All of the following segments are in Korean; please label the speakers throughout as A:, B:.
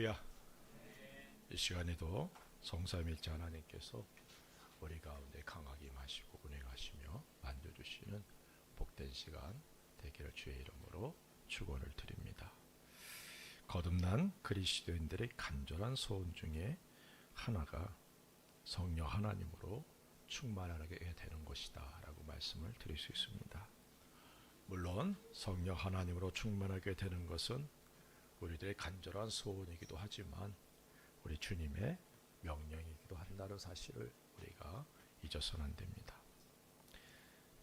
A: 할렐루야. 이 시간에도 성삼일체 하나님께서 우리 가운데 강하게 임하시고 운행하시며 만져주시는 복된 시간 되기를 주의 이름으로 축원을 드립니다. 거듭난 그리스도인들의 간절한 소원 중에 하나가 성령 하나님으로 충만하게 되는 것이다 라고 말씀을 드릴 수 있습니다. 물론 성령 하나님으로 충만하게 되는 것은 우리들의 간절한 소원이기도 하지만 우리 주님의 명령이기도 한다는 사실을 우리가 잊어서는 안 됩니다.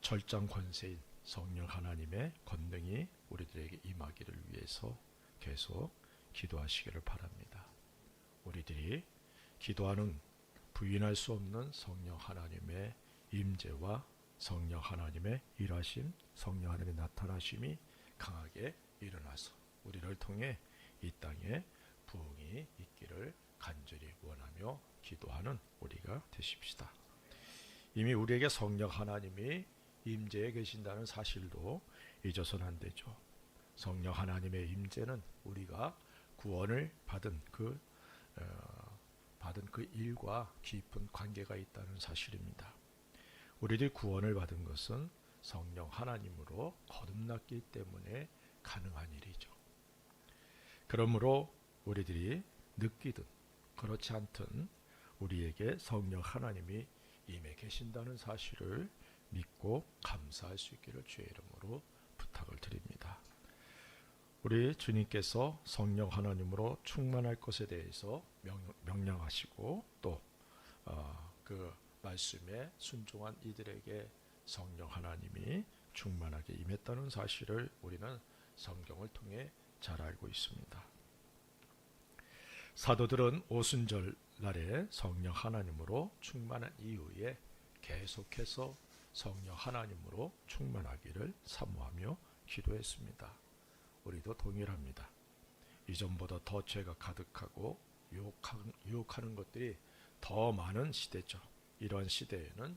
A: 철장 권세인 성령 하나님의 권능이 우리들에게 임하기를 위해서 계속 기도하시기를 바랍니다. 우리들이 기도하는 부인할 수 없는 성령 하나님의 임재와 성령 하나님의 일하심, 성령 하나님의 나타나심이 강하게 일어나서 우리를 통해 이 땅에 부흥이 있기를 간절히 원하며 기도하는 우리가 되십시다. 이미 우리에게 성령 하나님이 임재해 계신다는 사실도 잊어서는 안 되죠. 성령 하나님의 임재는 우리가 구원을 받은 그 일과 깊은 관계가 있다는 사실입니다. 우리들이 구원을 받은 것은 성령 하나님으로 거듭났기 때문에 가능한 일이죠. 그러므로 우리들이 느끼든 그렇지 않든 우리에게 성령 하나님이 임해 계신다는 사실을 믿고 감사할 수 있기를 주의 이름으로 부탁을 드립니다. 우리 주님께서 성령 하나님으로 충만할 것에 대해서 명령하시고 또 그 말씀에 순종한 이들에게 성령 하나님이 충만하게 임했다는 사실을 우리는 성경을 통해 잘 알고 있습니다. 사도들은 오순절 날에 성령 하나님으로 충만한 이후에 계속해서 성령 하나님으로 충만하기를 사모하며 기도했습니다. 우리도 동일합니다. 이전보다 더 죄가 가득하고 유혹하는 것들이 더 많은 시대죠. 이런 시대에는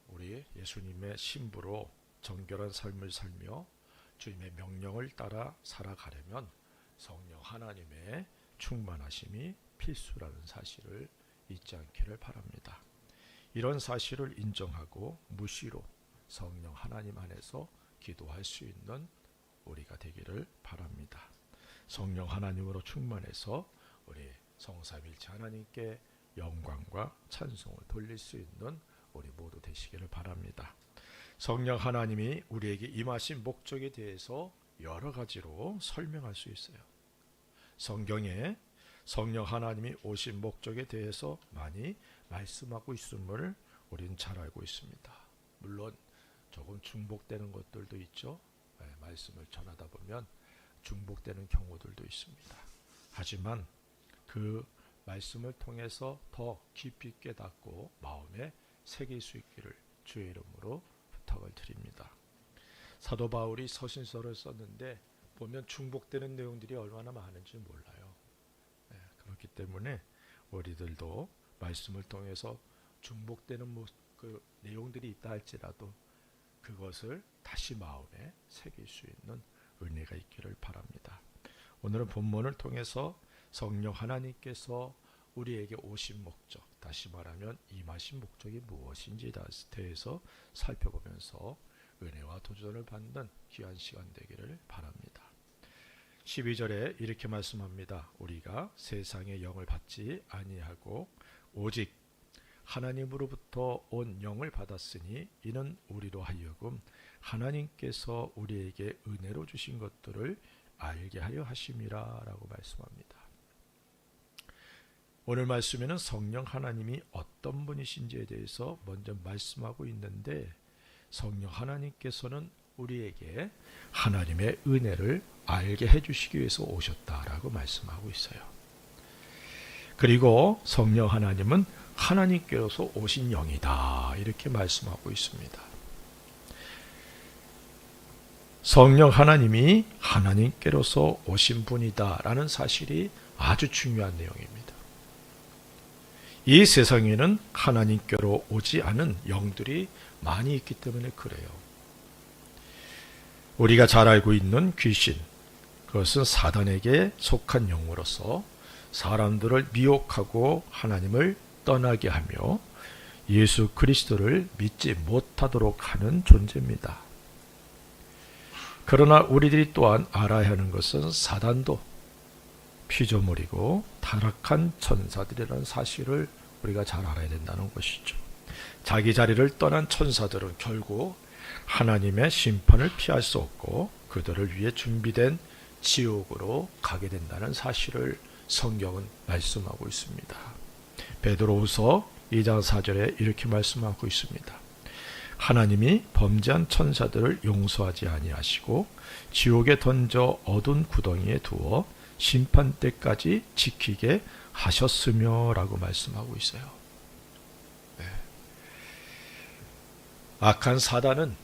A: 우리 예수님의 신부로 정결한 삶을 살며 주님의 명령을 따라 살아가려면 성령 하나님의 충만하심이 필수라는 사실을 잊지 않기를 바랍니다. 이런 사실을 인정하고 무시로 성령 하나님 안에서 기도할 수 있는 우리가 되기를 바랍니다. 성령 하나님으로 충만해서 우리 성삼일체 하나님께 영광과 찬송을 돌릴 수 있는 우리 모두 되시기를 바랍니다. 성령 하나님이 우리에게 임하신 목적에 대해서 여러 가지로 설명할 수 있어요. 성경에 성령 하나님이 오신 목적에 대해서 많이 말씀하고 있음을 우리는 잘 알고 있습니다. 물론 조금 중복되는 것들도 있죠. 말씀을 전하다 보면 중복되는 경우들도 있습니다. 하지만 그 말씀을 통해서 더 깊이 깨닫고 마음에 새길 수 있기를 주의 이름으로 부탁을 드립니다. 사도 바울이 서신서를 썼는데 보면 중복되는 내용들이 얼마나 많은지 몰라요. 그렇기 때문에 우리들도 말씀을 통해서 중복되는 그 내용들이 있다 할지라도 그것을 다시 마음에 새길 수 있는 은혜가 있기를 바랍니다. 오늘은 본문을 통해서 성령 하나님께서 우리에게 오신 목적, 다시 말하면 임하신 목적이 무엇인지에 대해서 살펴보면서 은혜와 도전을 받는 귀한 시간 되기를 바랍니다. 12절에 이렇게 말씀합니다. 우리가 세상의 영을 받지 아니하고 오직 하나님으로부터 온 영을 받았으니 이는 우리로 하여금 하나님께서 우리에게 은혜로 주신 것들을 알게 하려 하심이라 라고 말씀합니다. 오늘 말씀에는 성령 하나님이 어떤 분이신지에 대해서 먼저 말씀하고 있는데 성령 하나님께서는 우리에게 하나님의 은혜를 알게 해주시기 위해서 오셨다라고 말씀하고 있어요. 그리고 성령 하나님은 하나님께로서 오신 영이다 이렇게 말씀하고 있습니다. 성령 하나님이 하나님께로서 오신 분이다라는 사실이 아주 중요한 내용입니다. 이 세상에는 하나님께로 오지 않은 영들이 많이 있기 때문에 그래요. 우리가 잘 알고 있는 귀신, 그것은 사단에게 속한 영으로서 사람들을 미혹하고 하나님을 떠나게 하며 예수 그리스도를 믿지 못하도록 하는 존재입니다. 그러나 우리들이 또한 알아야 하는 것은 사단도 피조물이고 타락한 천사들이라는 사실을 우리가 잘 알아야 된다는 것이죠. 자기 자리를 떠난 천사들은 결국 하나님의 심판을 피할 수 없고 그들을 위해 준비된 지옥으로 가게 된다는 사실을 성경은 말씀하고 있습니다. 베드로후서 2장 4절에 이렇게 말씀하고 있습니다. 하나님이 범죄한 천사들을 용서하지 아니하시고 지옥에 던져 어두운 구덩이에 두어 심판 때까지 지키게 하셨으며 라고 말씀하고 있어요. 네. 악한 사단은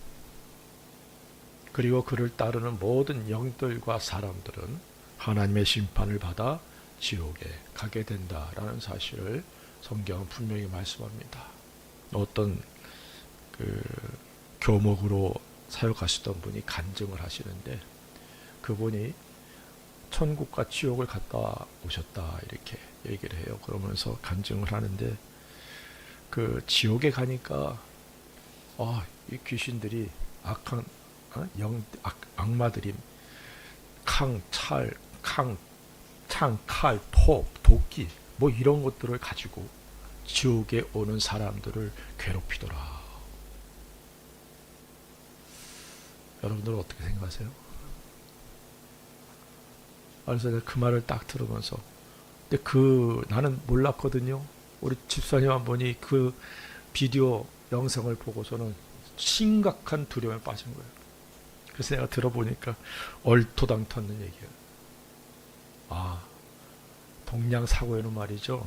A: 그리고 그를 따르는 모든 영들과 사람들은 하나님의 심판을 받아 지옥에 가게 된다라는 사실을 성경은 분명히 말씀합니다. 어떤 교목으로 사역하시던 분이 간증을 하시는데 그분이 천국과 지옥을 갔다 오셨다 이렇게 얘기를 해요. 그러면서 간증을 하는데 그 지옥에 가니까 이 귀신들이 악한 악마들이 창, 칼, 폭, 도끼 뭐 이런 것들을 가지고 지옥에 오는 사람들을 괴롭히더라. 여러분들은 어떻게 생각하세요? 그래서 내가 그 말을 딱 들으면서 근데 나는 몰랐거든요. 우리 집사님 한 분이 그 비디오 영상을 보고서는 심각한 두려움에 빠진 거예요. 그래서 내가 들어보니까 얼토당토하는 얘기예요. 동양사고에는 말이죠.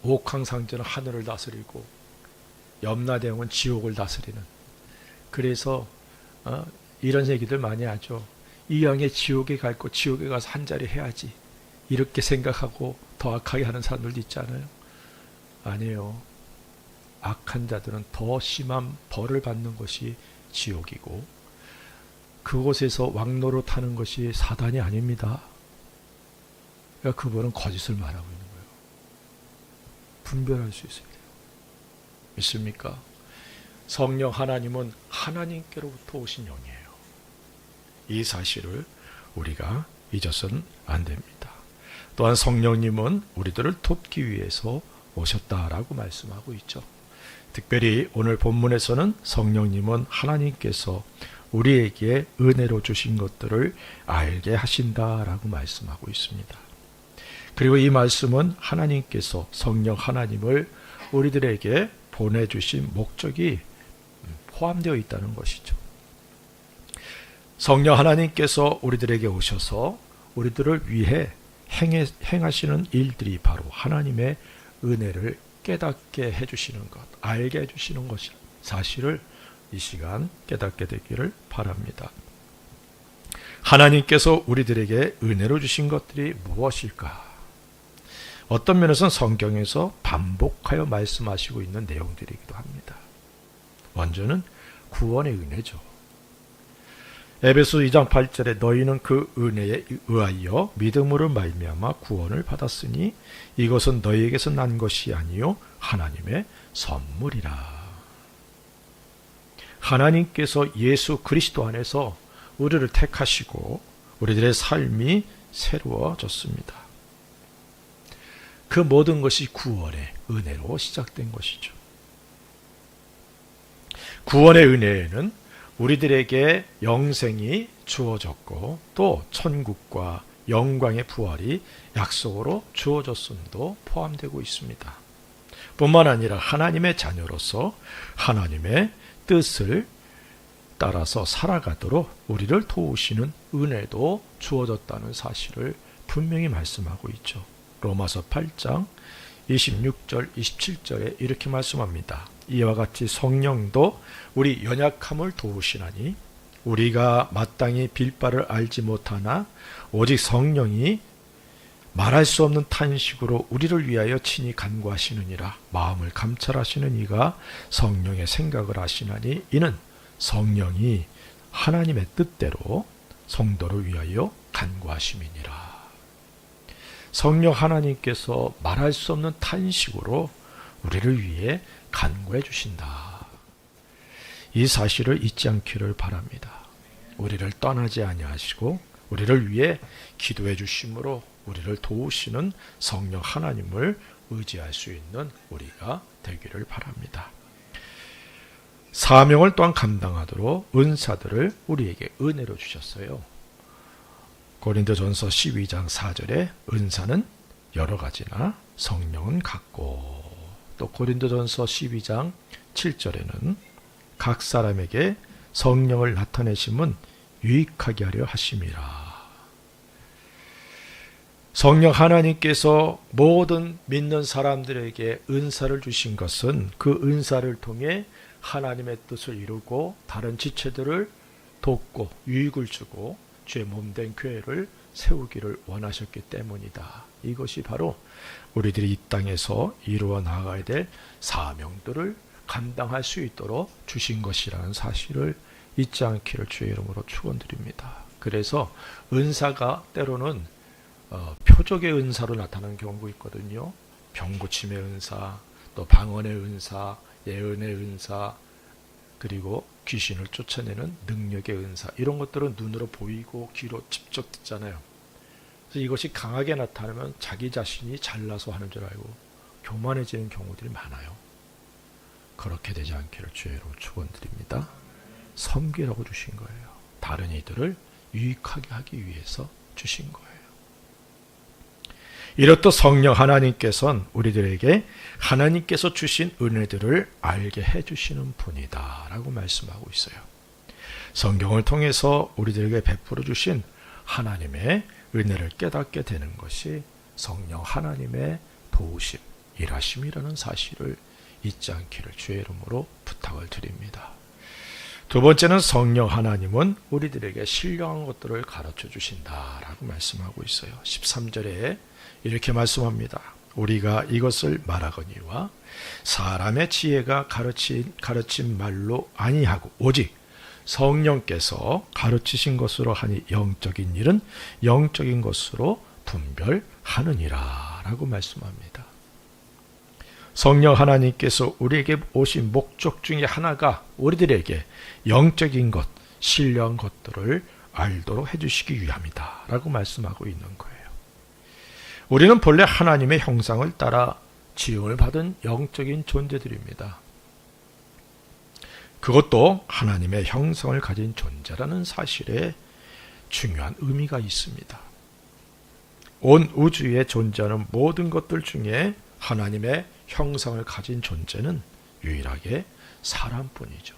A: 옥황상제는 하늘을 다스리고 염라대왕은 지옥을 다스리는. 그래서 이런 얘기들 많이 하죠. 이왕에 지옥에 갈 거 지옥에 가서 한 자리 해야지. 이렇게 생각하고 더 악하게 하는 사람들도 있잖아요. 아니에요. 악한 자들은 더 심한 벌을 받는 것이 지옥이고 그곳에서 왕노릇하는 것이 사단이 아닙니다. 그러니까 그분은 거짓을 말하고 있는 거예요. 분별할 수 있어야 돼요. 믿습니까? 성령 하나님은 하나님께로부터 오신 영이에요. 이 사실을 우리가 잊어서는 안 됩니다. 또한 성령님은 우리들을 돕기 위해서 오셨다라고 말씀하고 있죠. 특별히 오늘 본문에서는 성령님은 하나님께서 우리에게 은혜로 주신 것들을 알게 하신다라고 말씀하고 있습니다. 그리고 이 말씀은 하나님께서 성령 하나님을 우리들에게 보내주신 목적이 포함되어 있다는 것이죠. 성령 하나님께서 우리들에게 오셔서 우리들을 위해 행하시는 일들이 바로 하나님의 은혜를 깨닫게 해주시는 것, 알게 해주시는 것이 사실을 이 시간 깨닫게 되기를 바랍니다. 하나님께서 우리들에게 은혜로 주신 것들이 무엇일까? 어떤 면에서는 성경에서 반복하여 말씀하시고 있는 내용들이기도 합니다. 먼저는 구원의 은혜죠. 에베소 2장 8절에 너희는 그 은혜에 의하여 믿음으로 말미암아 구원을 받았으니 이것은 너희에게서 난 것이 아니요 하나님의 선물이라. 하나님께서 예수 그리스도 안에서 우리를 택하시고 우리들의 삶이 새로워졌습니다. 그 모든 것이 구원의 은혜로 시작된 것이죠. 구원의 은혜에는 우리들에게 영생이 주어졌고 또 천국과 영광의 부활이 약속으로 주어졌음도 포함되고 있습니다. 뿐만 아니라 하나님의 자녀로서 하나님의 뜻을 따라서 살아가도록 우리를 도우시는 은혜도 주어졌다는 사실을 분명히 말씀하고 있죠. 로마서 8장 26절 27절에 이렇게 말씀합니다. 이와 같이 성령도 우리 연약함을 도우시나니 우리가 마땅히 빌 바를 알지 못하나 오직 성령이 말할 수 없는 탄식으로 우리를 위하여 친히 간구하시느니라. 마음을 감찰하시는 이가 성령의 생각을 하시나니 이는 성령이 하나님의 뜻대로 성도를 위하여 간구하심이니라. 성령 하나님께서 말할 수 없는 탄식으로 우리를 위해 간구해 주신다. 이 사실을 잊지 않기를 바랍니다. 우리를 떠나지 아니하시고 우리를 위해 기도해 주심으로 우리를 도우시는 성령 하나님을 의지할 수 있는 우리가 되기를 바랍니다. 사명을 또한 감당하도록 은사들을 우리에게 은혜로 주셨어요. 고린도전서 12장 4절에 은사는 여러 가지나 성령은 같고, 또 고린도전서 12장 7절에는 각 사람에게 성령을 나타내심은 유익하게 하려 하심이라. 성령 하나님께서 모든 믿는 사람들에게 은사를 주신 것은 그 은사를 통해 하나님의 뜻을 이루고 다른 지체들을 돕고 유익을 주고 주의 몸된 교회를 세우기를 원하셨기 때문이다. 이것이 바로 우리들이 이 땅에서 이루어 나가야 될 사명들을 감당할 수 있도록 주신 것이라는 사실을 잊지 않기를 주의 이름으로 축원드립니다. 그래서 은사가 때로는 표적의 은사로 나타나는 경우가 있거든요. 병 고침의 은사, 또 방언의 은사, 예언의 은사, 그리고 귀신을 쫓아내는 능력의 은사, 이런 것들은 눈으로 보이고 귀로 직접 듣잖아요. 그래서 이것이 강하게 나타나면 자기 자신이 잘나서 하는 줄 알고 교만해지는 경우들이 많아요. 그렇게 되지 않기를 주의 이름으로 축원드립니다. 섬기라고 주신 거예요. 다른 이들을 유익하게 하기 위해서 주신 거예요. 이렇듯 성령 하나님께서는 우리들에게 하나님께서 주신 은혜들을 알게 해주시는 분이다 라고 말씀하고 있어요. 성경을 통해서 우리들에게 베풀어 주신 하나님의 은혜를 깨닫게 되는 것이 성령 하나님의 도우심, 일하심이라는 사실을 잊지 않기를 주의 이름으로 부탁을 드립니다. 두 번째는 성령 하나님은 우리들에게 신령한 것들을 가르쳐 주신다라고 말씀하고 있어요. 13절에 이렇게 말씀합니다. 우리가 이것을 말하거니와 사람의 지혜가 가르친 말로 아니하고 오직 성령께서 가르치신 것으로 하니 영적인 일은 영적인 것으로 분별하느니라 라고 말씀합니다. 성령 하나님께서 우리에게 오신 목적 중에 하나가 우리들에게 영적인 것, 신령한 것들을 알도록 해주시기 위함이다 라고 말씀하고 있는 거예요. 우리는 본래 하나님의 형상을 따라 지음을 받은 영적인 존재들입니다. 그것도 하나님의 형성을 가진 존재라는 사실에 중요한 의미가 있습니다. 온 우주에 존재하는 모든 것들 중에 하나님의 형상을 가진 존재는 유일하게 사람뿐이죠.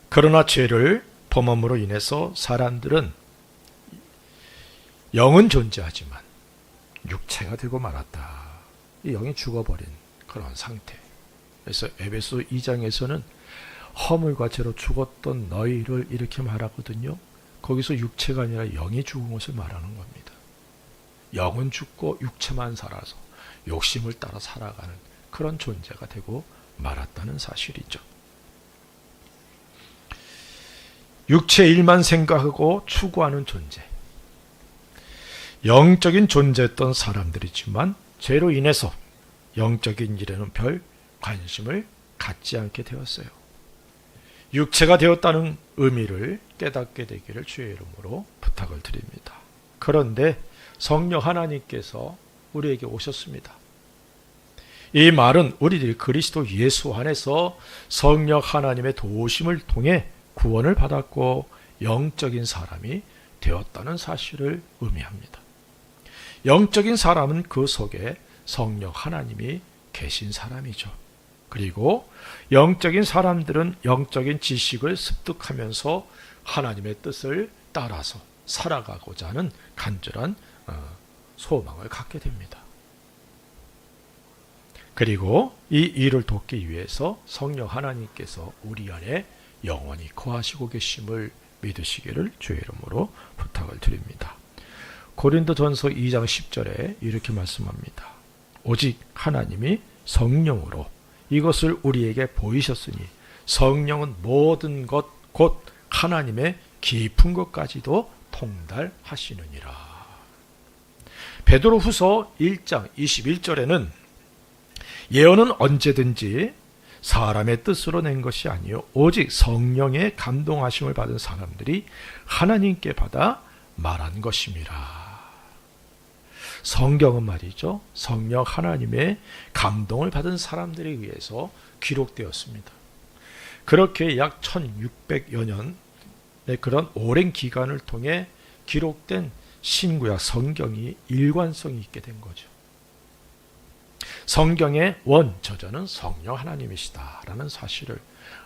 A: 그러나 죄를 범함으로 인해서 사람들은 영은 존재하지만 육체가 되고 말았다. 이 영이 죽어버린 그런 상태. 그래서 에베소 2장에서는 허물과 죄로 죽었던 너희를 이렇게 말하거든요. 거기서 육체가 아니라 영이 죽은 것을 말하는 겁니다. 영은 죽고 육체만 살아서 욕심을 따라 살아가는 그런 존재가 되고 말았다는 사실이죠. 육체 일만 생각하고 추구하는 존재. 영적인 존재였던 사람들이지만 죄로 인해서 영적인 일에는 별 관심을 갖지 않게 되었어요. 육체가 되었다는 의미를 깨닫게 되기를 주의 이름으로 부탁을 드립니다. 그런데 성령 하나님께서 우리에게 오셨습니다. 이 말은 우리들이 그리스도 예수 안에서 성령 하나님의 도우심을 통해 구원을 받았고 영적인 사람이 되었다는 사실을 의미합니다. 영적인 사람은 그 속에 성령 하나님이 계신 사람이죠. 그리고 영적인 사람들은 영적인 지식을 습득하면서 하나님의 뜻을 따라서 살아가고자 하는 간절한 소망을 갖게 됩니다. 그리고 이 일을 돕기 위해서 성령 하나님께서 우리 안에 영원히 거하시고 계심을 믿으시기를 주의 이름으로 부탁을 드립니다. 고린도전서 2장 10절에 이렇게 말씀합니다. 오직 하나님이 성령으로 이것을 우리에게 보이셨으니 성령은 모든 것 곧 하나님의 깊은 것까지도 통달하시느니라. 베드로후서 1장 21절에는 예언은 언제든지 사람의 뜻으로 낸 것이 아니요 오직 성령의 감동하심을 받은 사람들이 하나님께 받아 말한 것임이라. 성경은 말이죠, 성령 하나님의 감동을 받은 사람들에 의해서 기록되었습니다. 그렇게 약 1600여 년의 그런 오랜 기간을 통해 기록된 신구약 성경이 일관성이 있게 된 거죠. 성경의 원저자는 성령 하나님이시다라는 사실을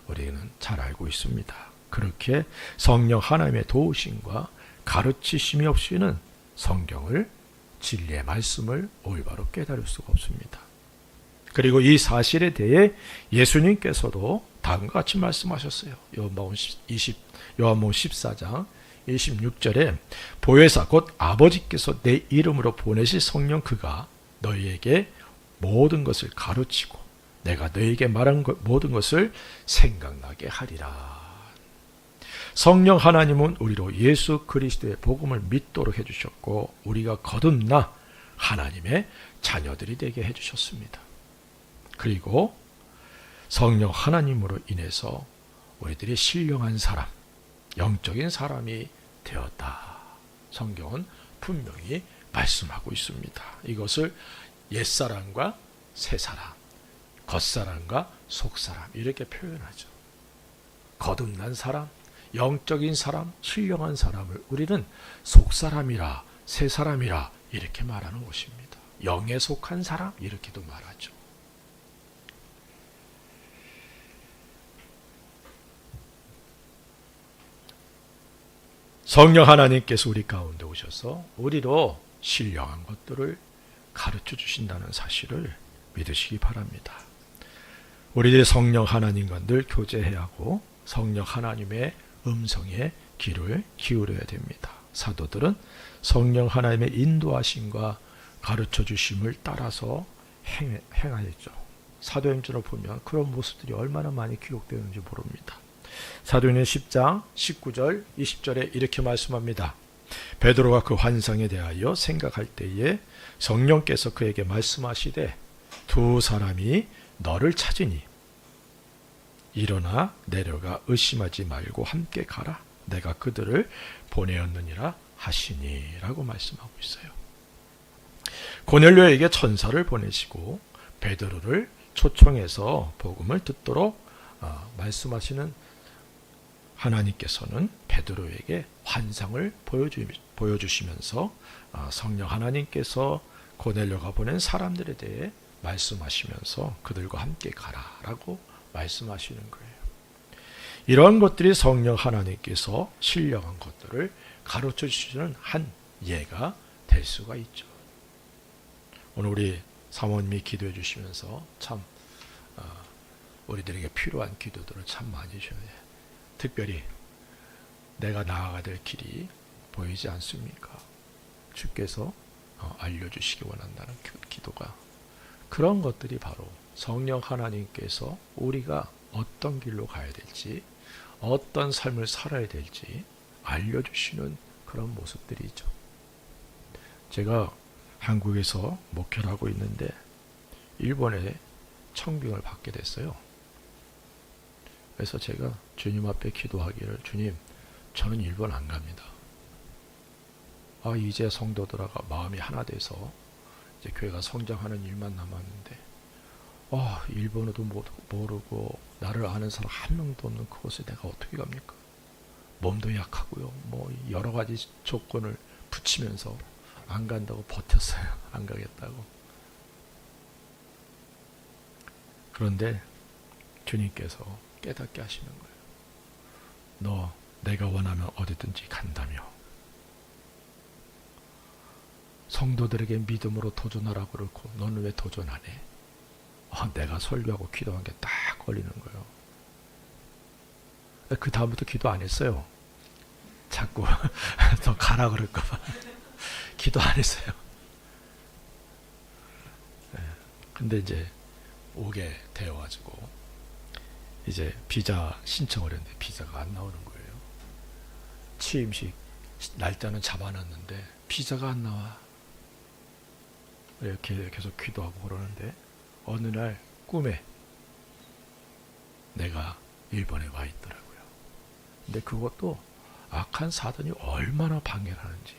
A: 우리는 잘 알고 있습니다. 그렇게 성령 하나님의 도우심과 가르치심이 없이는 성경을, 진리의 말씀을 올바로 깨달을 수가 없습니다. 그리고 이 사실에 대해 예수님께서도 다음과 같이 말씀하셨어요. 요한복음 14장 26절에 보혜사 곧 아버지께서 내 이름으로 보내실 성령 그가 너희에게 모든 것을 가르치고 내가 너희에게 말한 모든 것을 생각나게 하리라. 성령 하나님은 우리로 예수 그리스도의 복음을 믿도록 해주셨고 우리가 거듭나 하나님의 자녀들이 되게 해주셨습니다. 그리고 성령 하나님으로 인해서 우리들이 신령한 사람, 영적인 사람이 되었다. 성경은 분명히 말씀하고 있습니다. 이것을 옛사람과 새사람, 겉사람과 속사람 이렇게 표현하죠. 거듭난 사람, 영적인 사람, 신령한 사람을 우리는 속사람이라 새사람이라 이렇게 말하는 것입니다. 영에 속한 사람 이렇게도 말하죠. 성령 하나님께서 우리 가운데 오셔서 우리로 신령한 것들을 가르쳐 주신다는 사실을 믿으시기 바랍니다. 우리들이 성령 하나님과 늘 교제해야 하고 성령 하나님의 음성에 귀를 기울여야 됩니다. 사도들은 성령 하나님의 인도하심과 가르쳐 주심을 따라서 행하였죠. 사도행전을 보면 그런 모습들이 얼마나 많이 기록되는지 모릅니다. 사도행전 10장 19절 20절에 이렇게 말씀합니다. 베드로가 그 환상에 대하여 생각할 때에 성령께서 그에게 말씀하시되 두 사람이 너를 찾으니 일어나 내려가 의심하지 말고 함께 가라. 내가 그들을 보내었느니라 하시니 라고 말씀하고 있어요. 고넬료에게 천사를 보내시고 베드로를 초청해서 복음을 듣도록 말씀하시는 하나님께서는 베드로에게 환상을 보여주시면서 성령 하나님께서 고넬료가 보낸 사람들에 대해 말씀하시면서 그들과 함께 가라라고 말씀하시는 거예요. 이런 것들이 성령 하나님께서 신령한 것들을 가르쳐 주시는 한 예가 될 수가 있죠. 오늘 우리 사모님이 기도해 주시면서 참 우리들에게 필요한 기도들을 참 많이 주셔요. 특별히 내가 나아가야 될 길이 보이지 않습니까? 주께서 알려주시기 원한다는 기도가, 그런 것들이 바로 성령 하나님께서 우리가 어떤 길로 가야 될지, 어떤 삶을 살아야 될지 알려주시는 그런 모습들이죠. 제가 한국에서 목회를 하고 있는데 일본에 청빙을 받게 됐어요. 그래서 제가 주님 앞에 기도하기를, 주님, 저는 일본 안 갑니다. 이제 성도들하고 마음이 하나 돼서 이제 교회가 성장하는 일만 남았는데, 일본어도 모르고 나를 아는 사람 한 명도 없는 그곳에 내가 어떻게 갑니까? 몸도 약하고요. 여러 가지 조건을 붙이면서 안 간다고 버텼어요. 안 가겠다고. 그런데 주님께서 깨닫게 하시는 거예요. 너 내가 원하면 어디든지 간다며. 성도들에게 믿음으로 도전하라고 그러고 너는 왜 도전 안 해? 내가 설교하고 기도한 게 딱 걸리는 거예요. 그 다음부터 기도 안 했어요. 자꾸 더 가라 그럴까 봐 기도 안 했어요. 근데 이제 오게 되어가지고 이제 비자 신청을 했는데 비자가 안 나오는 거예요. 취임식 날짜는 잡아놨는데 비자가 안 나와. 이렇게 계속 기도하고 그러는데 어느 날 꿈에 내가 일본에 와 있더라고요. 근데 그것도 악한 사단이 얼마나 방해를 하는지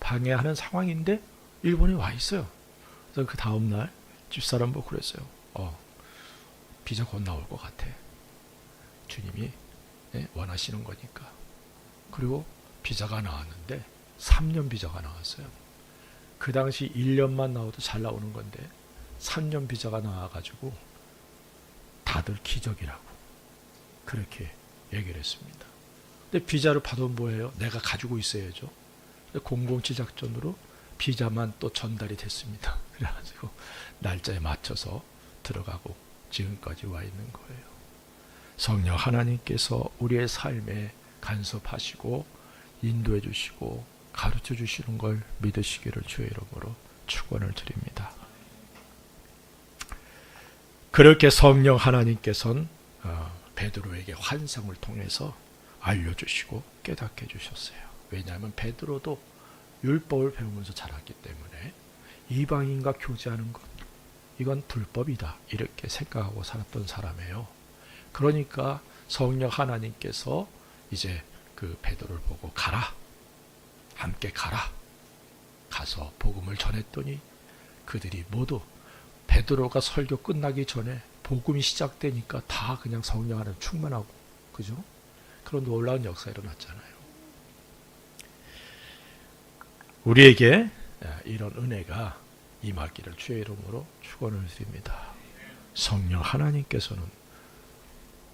A: 방해하는 상황인데 일본에 와 있어요. 그래서 그 다음날 집사람 보고 그랬어요. 비자 곧 나올 것 같아. 주님이 원하시는 거니까. 그리고 비자가 나왔는데 3년 비자가 나왔어요. 그 당시 1년만 나와도 잘 나오는 건데 3년 비자가 나와가지고 다들 기적이라고 그렇게 얘기를 했습니다. 근데 비자를 받으면 뭐예요? 내가 가지고 있어야죠. 007 작전으로 비자만 또 전달이 됐습니다. 그래가지고 날짜에 맞춰서 들어가고 지금까지 와 있는 거예요. 성령 하나님께서 우리의 삶에 간섭하시고 인도해 주시고 가르쳐 주시는 걸 믿으시기를 주의 이름으로 축원을 드립니다. 그렇게 성령 하나님께서는 베드로에게 환상을 통해서 알려주시고 깨닫게 해주셨어요. 왜냐하면 베드로도 율법을 배우면서 자랐기 때문에 이방인과 교제하는 것 이건 불법이다 이렇게 생각하고 살았던 사람이에요. 그러니까 성령 하나님께서 이제 그 베드로를 보고 가라, 함께 가라, 가서 복음을 전했더니 그들이 모두 베드로가 설교 끝나기 전에 복음이 시작되니까 다 그냥 성령 하나님 충만하고, 그죠? 그런 놀라운 역사가 일어났잖아요. 우리에게 이런 은혜가 임하기를 주의 이름으로 축원을 드립니다. 성령 하나님께서는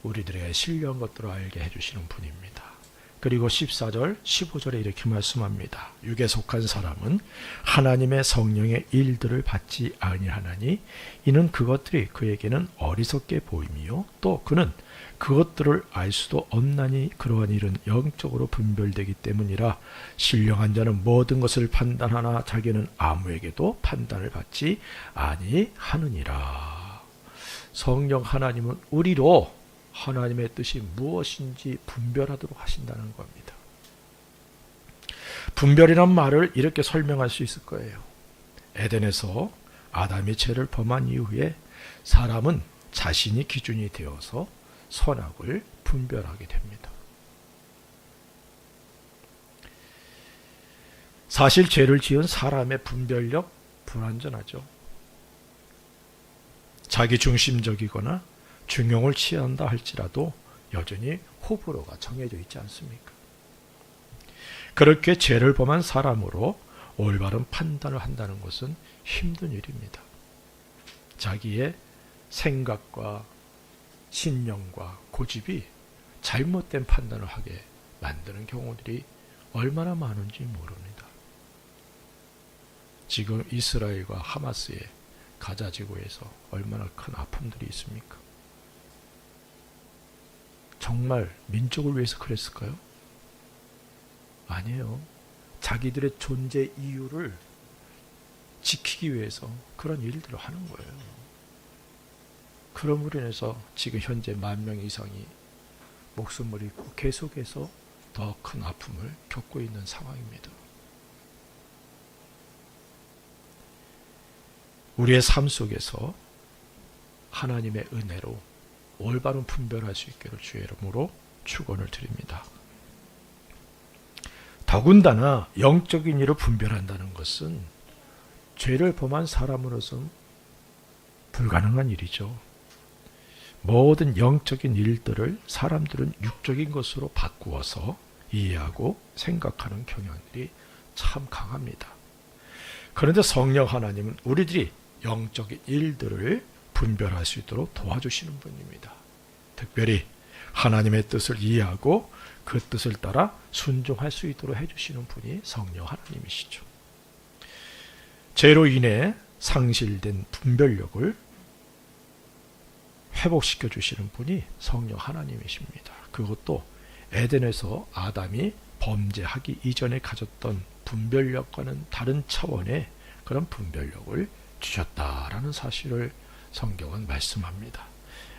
A: 우리들에게 신령한 것들을 알게 해주시는 분입니다. 그리고 14절, 15절에 이렇게 말씀합니다. 육에 속한 사람은 하나님의 성령의 일들을 받지 아니하나니 이는 그것들이 그에게는 어리석게 보임이요 또 그는 그것들을 알 수도 없나니 그러한 일은 영적으로 분별되기 때문이라. 신령한 자는 모든 것을 판단하나 자기는 아무에게도 판단을 받지 아니하느니라. 성령 하나님은 우리로 하나님의 뜻이 무엇인지 분별하도록 하신다는 겁니다. 분별이란 말을 이렇게 설명할 수 있을 거예요. 에덴에서 아담이 죄를 범한 이후에 사람은 자신이 기준이 되어서 선악을 분별하게 됩니다. 사실 죄를 지은 사람의 분별력 불완전하죠. 자기 중심적이거나 중용을 취한다 할지라도 여전히 호불호가 정해져 있지 않습니까? 그렇게 죄를 범한 사람으로 올바른 판단을 한다는 것은 힘든 일입니다. 자기의 생각과 신념과 고집이 잘못된 판단을 하게 만드는 경우들이 얼마나 많은지 모릅니다. 지금 이스라엘과 하마스의 가자 지구에서 얼마나 큰 아픔들이 있습니까? 정말 민족을 위해서 그랬을까요? 아니에요. 자기들의 존재 이유를 지키기 위해서 그런 일들을 하는 거예요. 그럼으로 인해서 지금 현재 10,000명 이상이 목숨을 잃고 계속해서 더 큰 아픔을 겪고 있는 상황입니다. 우리의 삶 속에서 하나님의 은혜로 올바른 분별할 수 있기를 주의 이름으로 축원을 드립니다. 더군다나 영적인 일을 분별한다는 것은 죄를 범한 사람으로서는 불가능한 일이죠. 모든 영적인 일들을 사람들은 육적인 것으로 바꾸어서 이해하고 생각하는 경향들이 참 강합니다. 그런데 성령 하나님은 우리들이 영적인 일들을 분별할 수 있도록 도와주시는 분입니다. 특별히 하나님의 뜻을 이해하고 그 뜻을 따라 순종할 수 있도록 해주시는 분이 성령 하나님이시죠. 죄로 인해 상실된 분별력을 회복시켜 주시는 분이 성령 하나님이십니다. 그것도 에덴에서 아담이 범죄하기 이전에 가졌던 분별력과는 다른 차원의 그런 분별력을 주셨다라는 사실을 성경은 말씀합니다.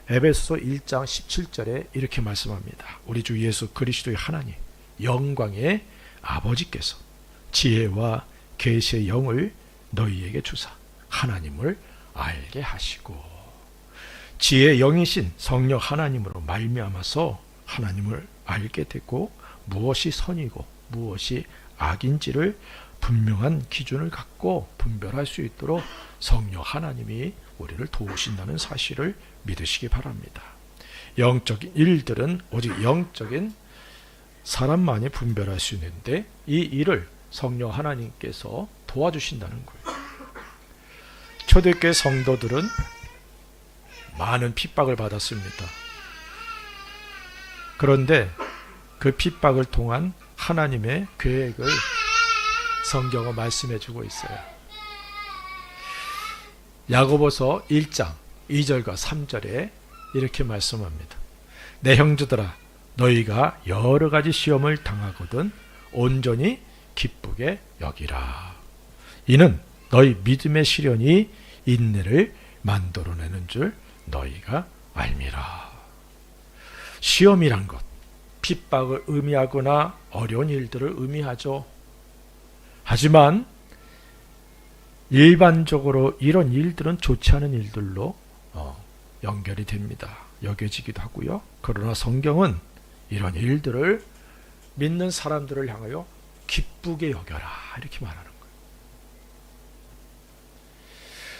A: 에베소서 1장 17절에 이렇게 말씀합니다. 우리 주 예수 그리스도의 하나님 영광의 아버지께서 지혜와 계시의 영을 너희에게 주사 하나님을 알게 하시고, 지혜의 영이신 성령 하나님으로 말미암아서 하나님을 알게 되고 무엇이 선이고 무엇이 악인지를 분명한 기준을 갖고 분별할 수 있도록 성령 하나님이 우리를 도우신다는 사실을 믿으시기 바랍니다. 영적인 일들은 오직 영적인 사람만이 분별할 수 있는데 이 일을 성령 하나님께서 도와주신다는 거예요. 초대교회 성도들은 많은 핍박을 받았습니다. 그런데 그 핍박을 통한 하나님의 계획을 성경은 말씀해 주고 있어요. 야고보서 1장 2절과 3절에 이렇게 말씀합니다. 내 형제들아, 너희가 여러 가지 시험을 당하거든 온전히 기쁘게 여기라. 이는 너희 믿음의 시련이 인내를 만들어내는 줄 너희가 알미라. 시험이란 것, 핍박을 의미하거나 어려운 일들을 의미하죠. 하지만 일반적으로 이런 일들은 좋지 않은 일들로 연결이 됩니다. 여겨지기도 하고요. 그러나 성경은 이런 일들을 믿는 사람들을 향하여 기쁘게 여겨라 이렇게 말하는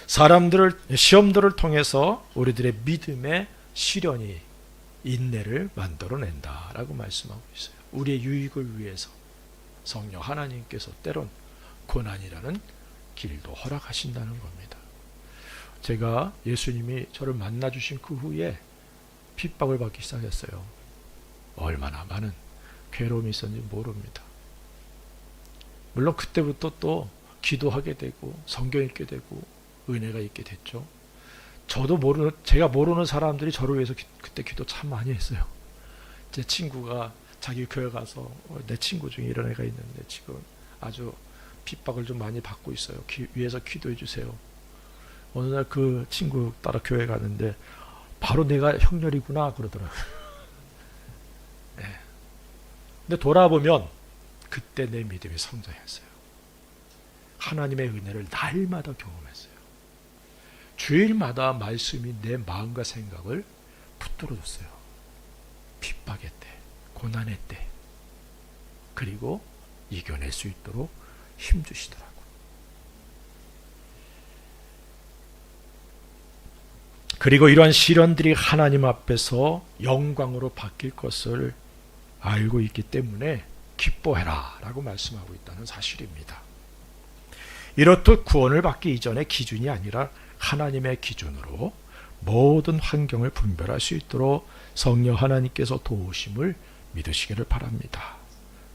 A: 거예요. 시험들을 통해서 우리들의 믿음의 시련이 인내를 만들어낸다라고 말씀하고 있어요. 우리의 유익을 위해서 성령 하나님께서 때론 고난이라는 길도 허락하신다는 겁니다. 제가 예수님이 저를 만나주신 그 후에 핍박을 받기 시작했어요. 얼마나 많은 괴로움이 있었는지 모릅니다. 물론 그때부터 또 기도하게 되고 성경 읽게 되고 은혜가 있게 됐죠. 제가 모르는 사람들이 저를 위해서 그때 기도 참 많이 했어요. 제 친구가 자기 교회 가서 내 친구 중에 이런 애가 있는데 지금 아주 핍박을 좀 많이 받고 있어요. 위해서 기도해 주세요. 어느 날 그 친구 따라 교회 가는데 바로 내가 형렬이구나 그러더라고요. 네. 근데 돌아보면 그때 내 믿음이 성장했어요. 하나님의 은혜를 날마다 경험했어요. 주일마다 말씀이 내 마음과 생각을 붙들어줬어요. 핍박의 때, 고난의 때, 그리고 이겨낼 수 있도록 힘주시더라고요. 그리고 이러한 시련들이 하나님 앞에서 영광으로 바뀔 것을 알고 있기 때문에 기뻐해라 라고 말씀하고 있다는 사실입니다. 이렇듯 구원을 받기 이전의 기준이 아니라 하나님의 기준으로 모든 환경을 분별할 수 있도록 성령 하나님께서 도우심을 믿으시기를 바랍니다.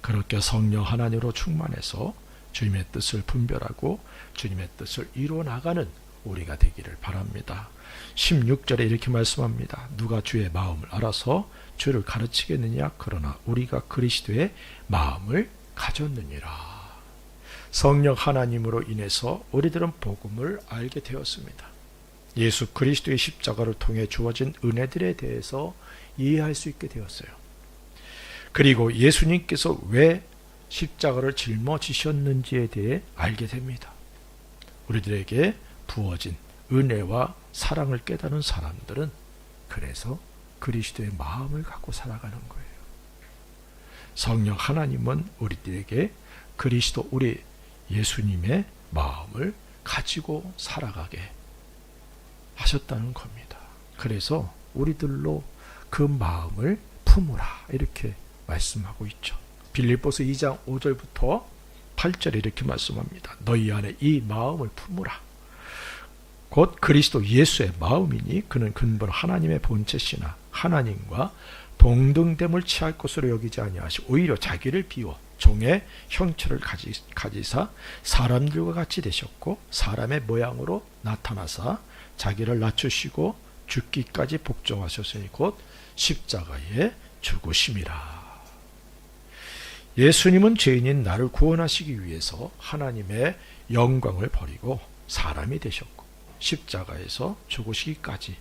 A: 그렇게 성령 하나님으로 충만해서 주님의 뜻을 분별하고 주님의 뜻을 이루어 나가는 우리가 되기를 바랍니다. 16절에 이렇게 말씀합니다. 누가 주의 마음을 알아서 주를 가르치겠느냐? 그러나 우리가 그리스도의 마음을 가졌느니라. 성령 하나님으로 인해서 우리들은 복음을 알게 되었습니다. 예수 그리스도의 십자가를 통해 주어진 은혜들에 대해서 이해할 수 있게 되었어요. 그리고 예수님께서 왜 십자가를 짊어지셨는지에 대해 알게 됩니다. 우리들에게 부어진 은혜와 사랑을 깨닫는 사람들은 그래서 그리스도의 마음을 갖고 살아가는 거예요. 성령 하나님은 우리들에게 그리스도 우리 예수님의 마음을 가지고 살아가게 하셨다는 겁니다. 그래서 우리들로 그 마음을 품으라 이렇게 말씀하고 있죠. 빌립보서 2장 5절부터 8절에 이렇게 말씀합니다. 너희 안에 이 마음을 품으라. 곧 그리스도 예수의 마음이니 그는 근본 하나님의 본체시나 하나님과 동등됨을 취할 것으로 여기지 아니하시고 오히려 자기를 비워 종의 형체를 가지사 사람들과 같이 되셨고 사람의 모양으로 나타나사 자기를 낮추시고 죽기까지 복종하셨으니 곧 십자가에 죽으심이라. 예수님은 죄인인 나를 구원하시기 위해서 하나님의 영광을 버리고 사람이 되셨고 십자가에서 죽으시기까지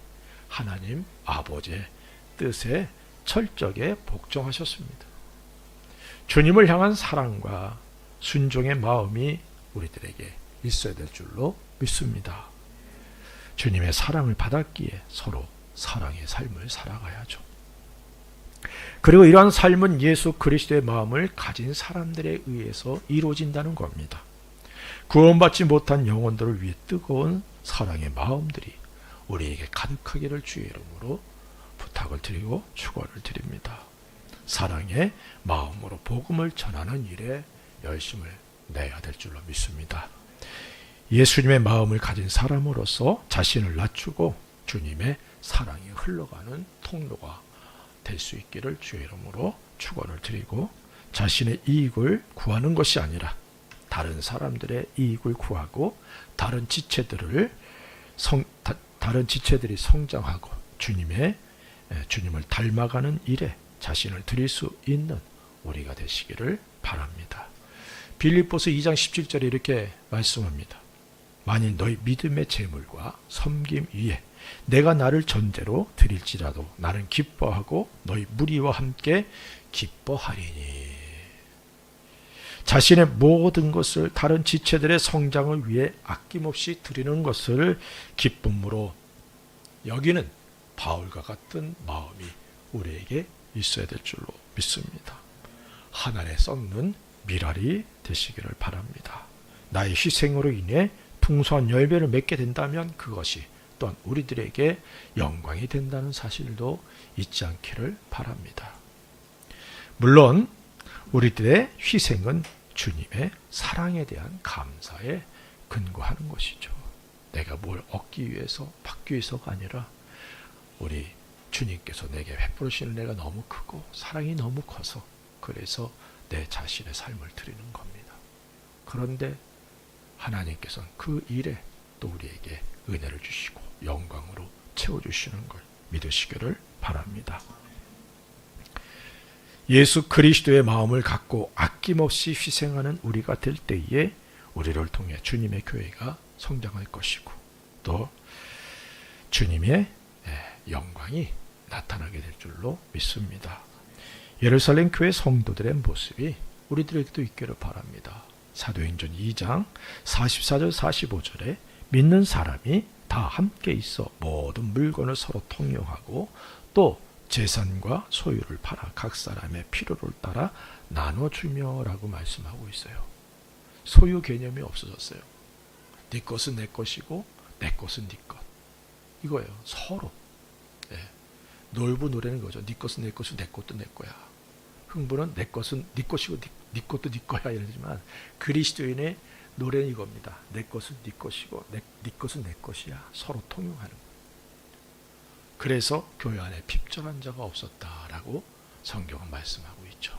A: 하나님 아버지의 뜻에 철저하게 복종하셨습니다. 주님을 향한 사랑과 순종의 마음이 우리들에게 있어야 될 줄로 믿습니다. 주님의 사랑을 받았기에 서로 사랑의 삶을 살아가야죠. 그리고 이러한 삶은 예수 그리스도의 마음을 가진 사람들에 의해서 이루어진다는 겁니다. 구원받지 못한 영혼들을 위해 뜨거운 사랑의 마음들이 우리에게 가득하기를 주의 이름으로 부탁을 드리고 축원을 드립니다. 사랑의 마음으로 복음을 전하는 일에 열심을 내야 될 줄로 믿습니다. 예수님의 마음을 가진 사람으로서 자신을 낮추고 주님의 사랑이 흘러가는 통로가 될 수 있기를 주의 이름으로 축원을 드리고, 자신의 이익을 구하는 것이 아니라 다른 사람들의 이익을 구하고 다른 지체들이 성장하고 주님을 닮아가는 일에 자신을 드릴 수 있는 우리가 되시기를 바랍니다. 빌립보서 2장 17절에 이렇게 말씀합니다. 만일 너희 믿음의 재물과 섬김 위에 내가 나를 전제로 드릴지라도 나는 기뻐하고 너희 무리와 함께 기뻐하리니. 자신의 모든 것을 다른 지체들의 성장을 위해 아낌없이 드리는 것을 기쁨으로 여기는 바울과 같은 마음이 우리에게 있어야 될 줄로 믿습니다. 하늘에 썩는 밀알이 되시기를 바랍니다. 나의 희생으로 인해 풍성한 열매를 맺게 된다면 그것이 또한 우리들에게 영광이 된다는 사실도 잊지 않기를 바랍니다. 물론 우리들의 희생은 주님의 사랑에 대한 감사에 근거하는 것이죠. 내가 뭘 얻기 위해서 받기 위해서가 아니라 우리 주님께서 내게 베푸시는 내가 너무 크고 사랑이 너무 커서 그래서 내 자신의 삶을 드리는 겁니다. 그런데 하나님께서는 그 일에 또 우리에게 은혜를 주시고 영광으로 채워주시는 걸 믿으시기를 바랍니다. 예수 그리스도의 마음을 갖고 아낌없이 희생하는 우리가 될 때에 우리를 통해 주님의 교회가 성장할 것이고 또 주님의 영광이 나타나게 될 줄로 믿습니다. 예루살렘 교회 성도들의 모습이 우리들에게도 있기를 바랍니다. 사도행전 2장 44절 45절에 믿는 사람이 다 함께 있어 모든 물건을 서로 통용하고 또 재산과 소유를 팔아 각 사람의 필요를 따라 나눠주며 라고 말씀하고 있어요. 소유 개념이 없어졌어요. 네 것은 내 것이고 내 것은 네 것. 이거예요. 서로. 놀부 노래는 거죠. 네 것은 내 것이고 내 것도 내 거야. 흥부는 내 것은 네 것이고 네 것도 네 거야 이러지만 그리스도인의 노래는 이겁니다. 내 것은 네 것이고 네 것은 내 것이야. 서로 통용하는 거예요. 그래서 교회 안에 핍절한 자가 없었다라고 성경은 말씀하고 있죠.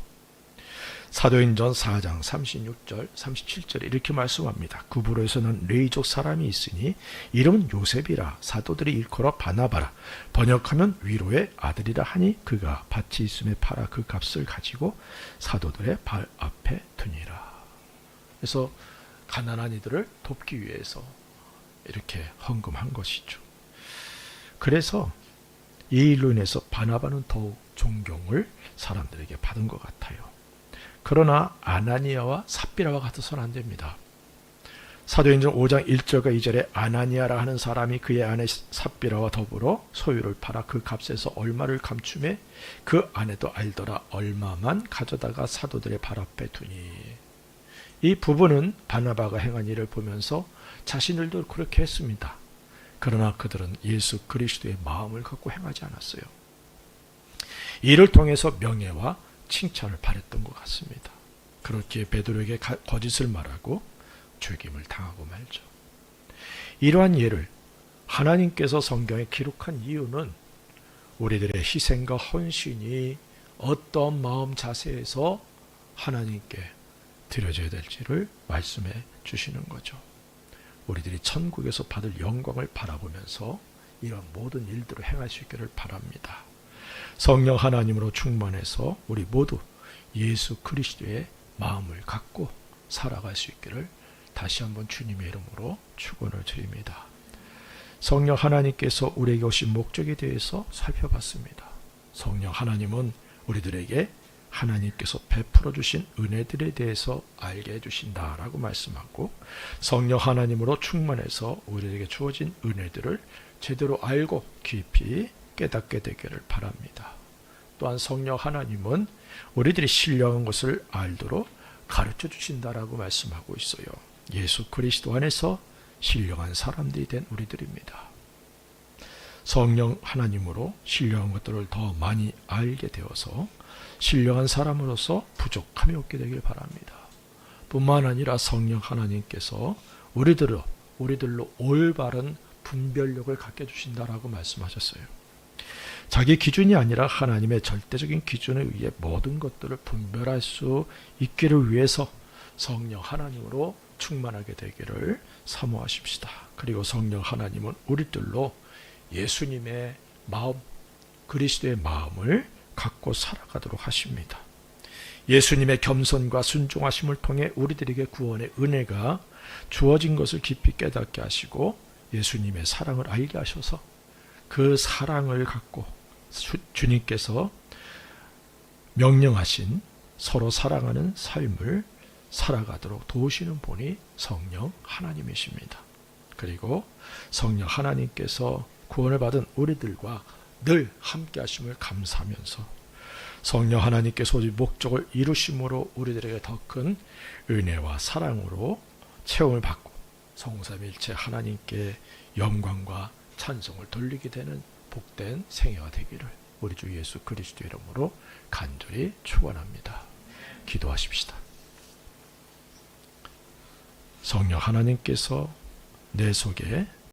A: 사도행전 4장 36절 37절에 이렇게 말씀합니다. 구브로에서는 레이족 사람이 있으니 이름은 요셉이라 사도들이 일컬어 바나바라 번역하면 위로의 아들이라 하니 그가 밭이 있음에 팔아 그 값을 가지고 사도들의 발 앞에 두니라. 그래서 가난한 이들을 돕기 위해서 이렇게 헌금한 것이죠. 그래서 이 일로 인해서 바나바는 더욱 존경을 사람들에게 받은 것 같아요. 그러나 아나니아와 삽비라와 같아서는 안 됩니다. 사도행전 5장 1절과 2절에 아나니아라 하는 사람이 그의 아내 삽비라와 더불어 소유를 팔아 그 값에서 얼마를 감춤해 그 아내도 알더라 얼마만 가져다가 사도들의 발 앞에 두니. 이 부부는 바나바가 행한 일을 보면서 자신들도 그렇게 했습니다. 그러나 그들은 예수 그리스도의 마음을 갖고 행하지 않았어요. 이를 통해서 명예와 칭찬을 바랬던 것 같습니다. 그렇기에 베드로에게 거짓을 말하고 죽임을 당하고 말죠. 이러한 예를 하나님께서 성경에 기록한 이유는 우리들의 희생과 헌신이 어떤 마음 자세에서 하나님께 드려져야 될지를 말씀해 주시는 거죠. 우리들이 천국에서 받을 영광을 바라보면서 이런 모든 일들을 행할 수 있기를 바랍니다. 성령 하나님으로 충만해서 우리 모두 예수 그리스도의 마음을 갖고 살아갈 수 있기를 다시 한번 주님의 이름으로 축원을 드립니다. 성령 하나님께서 우리에게 오신 목적에 대해서 살펴봤습니다. 성령 하나님은 우리들에게 하나님께서 베풀어 주신 은혜들에 대해서 알게 해주신다라고 말씀하고, 성령 하나님으로 충만해서 우리에게 주어진 은혜들을 제대로 알고 깊이 깨닫게 되기를 바랍니다. 또한 성령 하나님은 우리들이 신령한 것을 알도록 가르쳐 주신다라고 말씀하고 있어요. 예수 그리스도 안에서 신령한 사람들이 된 우리들입니다. 성령 하나님으로 신령한 것들을 더 많이 알게 되어서 신령한 사람으로서 부족함이 없게 되길 바랍니다. 뿐만 아니라 성령 하나님께서 우리들로 올바른 분별력을 갖게 해주신다라고 말씀하셨어요. 자기 기준이 아니라 하나님의 절대적인 기준에 의해 모든 것들을 분별할 수 있기를 위해서 성령 하나님으로 충만하게 되기를 사모하십시다. 그리고 성령 하나님은 우리들로 예수님의 마음, 그리스도의 마음을 갖고 살아가도록 하십니다. 예수님의 겸손과 순종하심을 통해 우리들에게 구원의 은혜가 주어진 것을 깊이 깨닫게 하시고 예수님의 사랑을 알게 하셔서 그 사랑을 갖고 주님께서 명령하신 서로 사랑하는 삶을 살아가도록 도우시는 분이 성령 하나님이십니다. 그리고 성령 하나님께서 구원을 받은 우리들과 늘 함께 하심을 감사하면서 성령 하나님께서 오직 목적을 이루심으로 우리들에게 더 큰 은혜와 사랑으로 체험을 받고 성삼일체 하나님께 영광과 찬송을 돌리게 되는 복된 생애가 되기를 우리 주 예수 그리스도 이름으로 간절히 축원합니다. 기도하십시다. 성령 하나님께서 내 속에